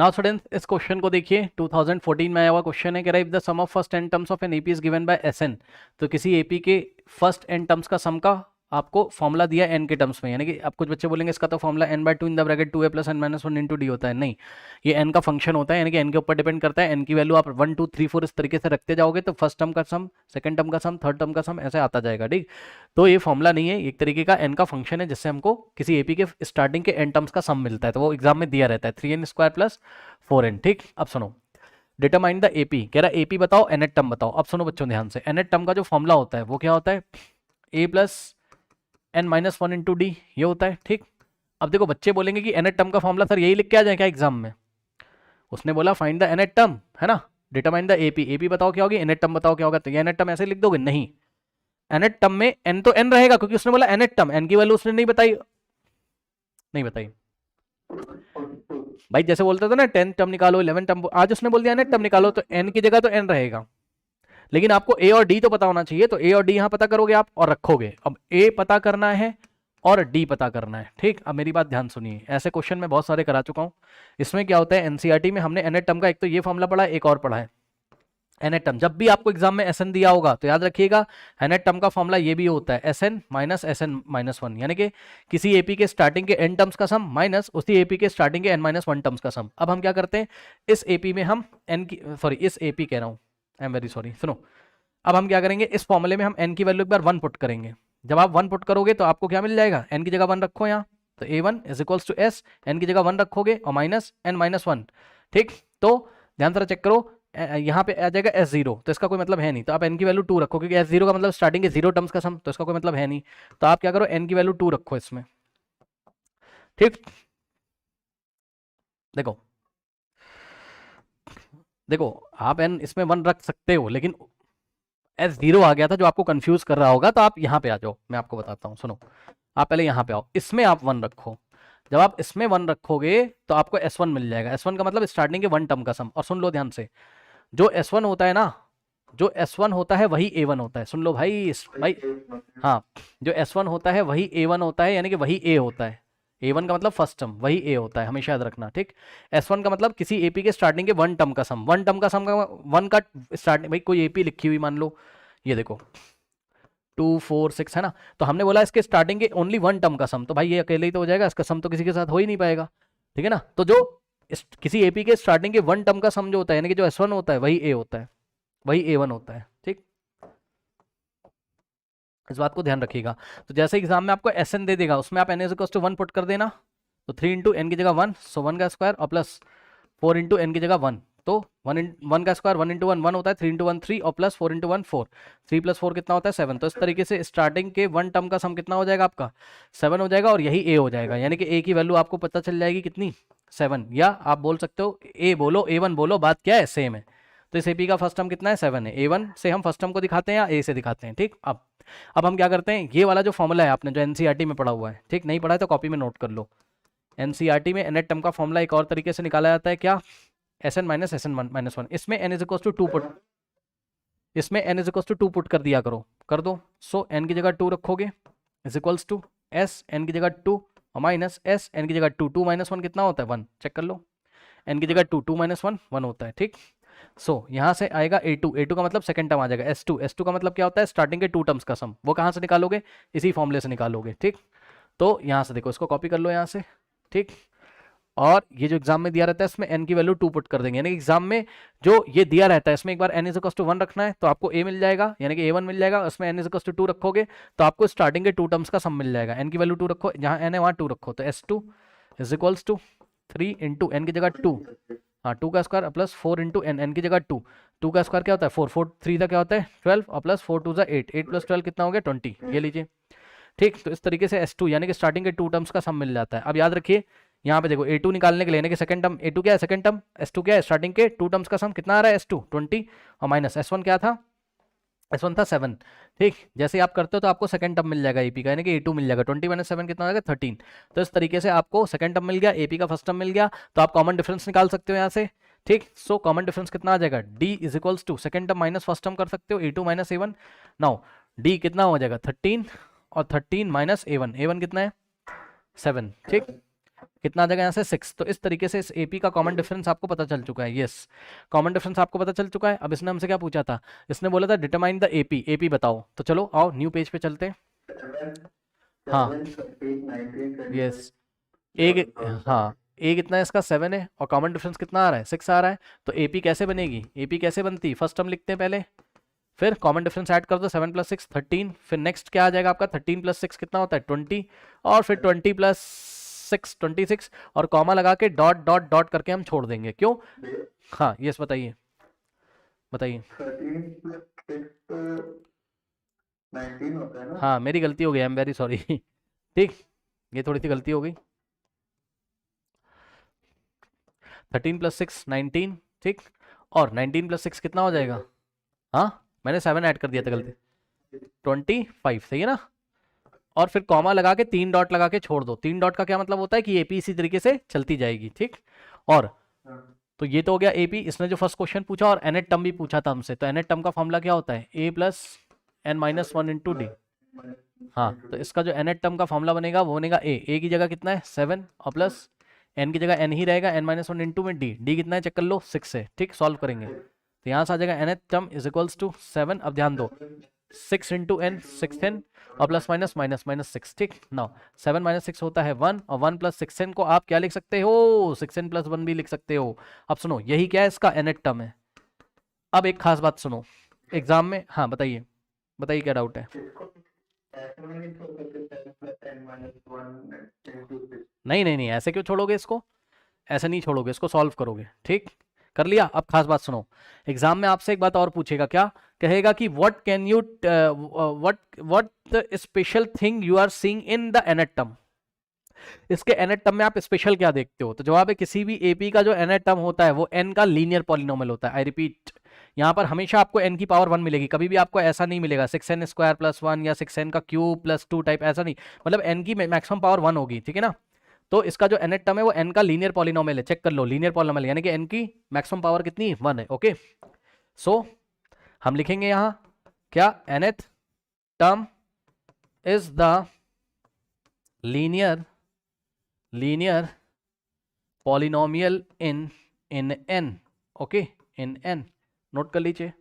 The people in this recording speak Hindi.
नाउ स्टूडेंट्स इस क्वेश्चन को देखिए, 2014 में आया हुआ क्वेश्चन है कि if the sum of first n terms of an AP is given by S n, तो किसी एपी के फर्स्ट एन टर्म्स का सम का आपको फॉर्मूला दिया एन के टर्म्स में, यानी कि आप कुछ बच्चे बोलेंगे इसका तो formula n by two in the bracket 2a plus N minus 1 into D होता है। नहीं, ये एन का फंक्शन होता है, यानी कि एन के ऊपर डिपेंड करता है। एन की वैल्यू आप 1 2 3 4 इस तरीके से रखते जाओगे तो फर्स्ट टर्म का सम, सेकंड टर्म का सम, थर्ड टर्म का सम ऐसे आता जाएगा। ठीक, तो ये फॉर्मूला नहीं है, एक तरीके का एन का फंक्शन है जिससे हमको किसी एपी के स्टार्टिंग के एन टर्म्स का सम मिलता है। तो वो एग्जाम में दिया रहता है 3n² प्लस 4n। ठीक, अब सुनो, डिटरमाइन द एपी, कह रहा है एपी बताओ, एनेट टर्म बताओ। अब सुनो बच्चों ध्यान से, एनेट टर्म का जो फॉर्मूला होता है वो क्या होता है, A plus N minus 1 into D, ये होता है। ठीक, अब देखो बच्चे बोलेंगे कि एनेट टर्म का फॉर्मूला सर यही लिख के आ जाए क्या एग्जाम में? उसने बोला फाइंड द एनेट टर्म, है ना, डिटरमाइन द एपी, एपी बताओ क्या होगी, एनेट टर्म बताओ क्या होगा। तो ये एनेट टर्म ऐसे लिख दोगे? नहीं, एनेट टर्म में एन तो एन रहेगा, क्योंकि उसने बोला एनेट टर्म, एन की वैल्यू उसने नहीं बताई, नहीं बताई भाई। जैसे बोलते थे ना 10 टर्म निकालो, 11 टर्म, आज उसने बोल दिया एनेट टर्म निकालो, तो एन की जगह तो एन रहेगा, लेकिन आपको ए और डी तो पता होना चाहिए। तो ए और डी यहां पता करोगे आप और रखोगे। अब ए पता करना है और डी पता करना है। ठीक, अब मेरी बात ध्यान सुनिए, ऐसे क्वेश्चन मैं बहुत सारे करा चुका हूं। इसमें क्या होता है, एनसीईआरटी में हमने एनेट टर्म का एक तो ये फॉर्मूला पढ़ा है, एक और पढ़ा है एनेट टर्म। जब भी आपको एग्जाम में एसएन दिया होगा तो याद रखिएगा एनेट टर्म का फॉर्मूला ये भी होता है एसएन माइनस 1, यानी कि किसी एपी के स्टार्टिंग के एन टर्म्स का सम माइनस उसी एपी के स्टार्टिंग के एन माइनस 1 टर्म्स का सम। अब हम क्या करते हैं, इस एपी में हम एन की, सॉरी इस एपी कह रहा हूं, आई एम वेरी सॉरी, सुनो। अब हम क्या करेंगे, इस फॉर्मूले में हम एन की वैल्यू एक बार 1 पुट करेंगे। जब आप 1 पुट करोगे तो आपको क्या मिल जाएगा, एन की जगह 1 रखो यहाँ, तो a1 is equals to S, n की जगह 1 रखोगे और माइनस एन माइनस 1। ठीक, तो ध्यान से चेक करो, यहाँ पे आ जाएगा S0, तो इसका कोई मतलब है नहीं, तो आप n की वैल्यू 2 रखो, क्योंकि S0 का मतलब स्टार्टिंग के 0 टर्म्स का सम, तो इसका कोई मतलब है नहीं। तो आप क्या करो, n की वैल्यू 2 रखो इसमें। ठीक, देखो देखो आप n इसमें 1 रख सकते हो, लेकिन S0 आ गया था जो आपको कंफ्यूज कर रहा होगा। तो आप यहाँ पे आ जाओ, मैं आपको बताता हूँ, सुनो। आप पहले यहाँ पे आओ, इसमें आप 1 रखो। जब आप इसमें 1 रखोगे तो आपको S1 मिल जाएगा। S1 का मतलब स्टार्टिंग के 1 टर्म का सम। और सुन लो ध्यान से, जो S1 होता है ना, जो S1 होता है वही A1 होता है। सुन लो भाई, भाई हाँ, जो S1 होता है वही A1 होता है, यानी कि वही A होता है। A1 का मतलब फर्स्ट टर्म, वही A होता है, हमेशा याद रखना। ठीक, S1 का मतलब किसी एपी के स्टार्टिंग के 1 टर्म का सम, 1 टर्म का सम का 1 का स्टार्टिंग, भाई कोई एपी लिखी हुई मान लो, ये देखो 2 4 6 है ना, तो हमने बोला इसके स्टार्टिंग के ओनली 1 टर्म का सम, तो भाई ये अकेले ही तो हो जाएगा, इसका सम तो किसी के साथ हो ही नहीं पाएगा। ठीक है ना, तो जो किसी एपी के स्टार्टिंग के 1 टर्म का सम जो होता है, यानी कि जो S1 होता है वही A होता है, वही A1 होता है। ठीक, इस बात को ध्यान रखिएगा। तो जैसे एग्जाम में आपको एस एन दे देगा, उसमें आप n is equals to 1 put कर देना, तो 3 इंटू एन की जगह 1, सो 1 का स्क्वायर और प्लस 4 इंटू एन की जगह 1, तो 1 का स्क्वायर 1 इंटू 1 1 होता है, 3 इंटू 1 3 और प्लस 4 इंटू 1 4, 3 प्लस 4 कितना होता है 7। तो इस तरीके से स्टार्टिंग के 1 टर्म का सम कितना हो जाएगा आपका, 7 हो जाएगा, और यही ए हो जाएगा, यानी कि ए की वैल्यू आपको पता चल जाएगी कितनी, 7। या आप बोल सकते हो ए बोलो A1 बोलो, बात क्या है, सेम है। तो इस एपी का फर्स्ट टर्म कितना है, 7 है। A1 से हम फर्स्ट टर्म को दिखाते हैं या ए से दिखाते हैं। ठीक, अब हम क्या करते हैं, ये वाला जो फॉर्मूला है आपने जो एनसीईआरटी में पढ़ा हुआ है, ठीक, नहीं पढ़ा है तो कॉपी में नोट कर लो। एनसीईआरटी में एनेट टर्म का फॉर्मूला एक और तरीके से निकाला जाता है, क्या, एस एन माइनस 1। इसमें N is equals to 2 put, इसमें N is equals to 2 put कर दिया करो, कर दो। सो एन की जगह 2 रखोगे is equals to S n की जगह 2 और माइनस एस एन की जगह 2, 2 माइनस 1 कितना होता है 1, चेक कर लो। एन की जगह 2, 2 माइनस 1 1 होता है। ठीक, सो यहाँ से आएगा A2, A2 का मतलब सेकंड टर्म आ जाएगा, S2, S2 का मतलब क्या होता है, स्टार्टिंग के 2 टर्म्स का सम। वो कहाँ से निकालोगे, इसी फॉर्मूले से निकालोगे। ठीक, तो यहाँ से देखो, इसको कॉपी कर लो यहाँ से। ठीक, और ये जो एग्जाम में दिया रहता है इसमें n की वैल्यू 2 पुट कर देंगे, यानी एग्जाम में जो ये दिया रहता है इसमें एक बार n इज इक्वल टू 1 रखना है तो आपको a मिल जाएगा, यानी कि A1 मिल जाएगा। उसमें n इज इक्वल टू 2 रखोगे तो आपको स्टार्टिंग के 2 टर्म्स का सम मिल जाएगा। n की वैल्यू 2 रखो, जहाँ n है वहाँ 2 रखो, तो S2 is equals to 3 into n की जगह 2, हाँ 2 का स्क्वायर प्लस 4 इंटू एन की जगह 2, 2 का स्क्वायर क्या होता है 4, 4 3 का क्या होता है 12 और प्लस 4 2 8, 8 प्लस 12 कितना हो गया 20, ये लीजिए। ठीक, तो इस तरीके से S2 यानी कि स्टार्टिंग के 2 टर्म्स का सम मिल जाता है। अब याद रखिए यहाँ पे देखो A2 निकालने के लिए, यानी कि सेकंड टर्म, A2 क्या है सेकंड टर्म, S2 क्या है स्टार्टिंग के 2 टर्म्स का सम, कितना आ रहा है S2 20 और माइनस S1 क्या था, S1 था 7। ठीक, जैसे ही आप करते हो तो आपको सेकंड टर्म मिल जाएगा एपी का, यानी कि A2 मिल जाएगा, 20 माइनस 7 कितना हो जाएगा 13। तो इस तरीके से आपको सेकंड टर्म मिल गया, एपी का फर्स्ट टर्म मिल गया, तो आप कॉमन डिफरेंस निकाल सकते हो यहाँ से। ठीक, सो कॉमन डिफरेंस कितना आ जाएगा, D is equals to second term minus first term कर सकते हो, A2 minus A1। Now D कितना हो जाएगा 13 और 13 माइनस A1, A1 कितना है 7। ठीक, कितना आ जाएगा यहाँ से 6। तो इस तरीके से इस एपी का कॉमन डिफरेंस आपको पता चल चुका है। यस, कॉमन डिफरेंस आपको पता चल चुका है। अब इसने हमसे क्या पूछा था, इसने बोला था डिटरमाइन द एपी, एपी बताओ। तो चलो आओ न्यू पेज पे चलते हैं। हाँ यस, एक, हाँ ए कितना है इसका 7 है और कॉमन डिफरेंस कितना आ रहा है 6 आ रहा है। तो एपी कैसे बनेगी, एपी कैसे बनती, फर्स्ट टर्म लिखते हैं पहले, फिर कॉमन डिफरेंस ऐड कर दो, 7 + 6 13, फिर नेक्स्ट क्या आ जाएगा आपका 13 + 6 कितना होता है 20, और फिर 20 + 6 26, और कॉमा लगा के डॉट डॉट डॉट करके हम छोड़ देंगे। क्यों? हाँ यस बताइए बताइए। 19 होता है ना? हाँ मेरी गलती हो गई, आई एम वेरी सॉरी। ठीक, ये थोड़ी सी गलती हो गई। 13 + 6 19, ठीक, और 19 + 6 कितना हो जाएगा, हाँ मैंने 7 ऐड कर दिया था गलती, 25, सही है ना। और फिर कॉमा लगा के 3 डॉट लगा के छोड़ दो। 3 डॉट का क्या मतलब होता है कि एपी इसी तरीके से चलती जाएगी, ठीक। और तो ये तो हो गया एपी। इसने जो फर्स्ट क्वेश्चन पूछा और एनेट टर्म भी पूछा था हमसे, तो एनेट टर्म का फॉर्मूला क्या होता है, a + n-1 × d। हाँ तो इसका जो एनेट टर्म का फॉर्मूला बनेगा वो बनेगा ए की जगह कितना है 7, और प्लस एन की जगह एन ही रहेगा, n-1 × में डी कितना है चेक कर लो 6 है, ठीक। सॉल्व करेंगे तो यहाँ से आ जाएगा nth term is equals to 7। अब ध्यान दो 6 × n 6n और प्लस माइनस माइनस माइनस 6, ठीक। नाउ 7 - 6 होता है 1, और 1 + 6n को आप क्या लिख सकते हो, 6n + 1 भी लिख सकते हो। अब सुनो यही क्या है इसका एनेट टर्म है। अब एक खास बात सुनो, एग्जाम में, हाँ बताइए बताइए क्या डाउट है। नहीं नहीं नहीं, ऐसे क्यों छोड़ोगे इसको, ऐसे नहीं छोड़ोगे इसको, सॉल्व करोगे, ठीक। कर लिया। अब खास बात सुनो, एग्जाम में आपसे एक बात और पूछेगा, क्या कहेगा कि what can you what what the special thing you are seeing in the nth term. इसके एनेट टर्म में आप स्पेशल क्या देखते हो, तो जवाब है किसी भी एपी का जो एनेट टर्म होता है वो एन का लीनियर पॉलिनोमियल होता है। आई रिपीट, यहाँ पर हमेशा आपको n की पावर 1 मिलेगी, कभी भी आपको ऐसा नहीं मिलेगा 6n² + 1 या 6n का क्यूब +2 टाइप, ऐसा नहीं, मतलब n की मैक्सिमम पावर 1 होगी, ठीक है ना। तो इसका जो एनेट टर्म है वो n का लीनियर पॉलिनोमियल है, चेक कर लो, लीनियर पॉलिनोमियल यानी कि n की मैक्सिमम पावर कितनी 1 है, ओके। सो हम लिखेंगे यहाँ क्या, nth term is the linear polynomial in n, okay, in n, note कर लीजिए।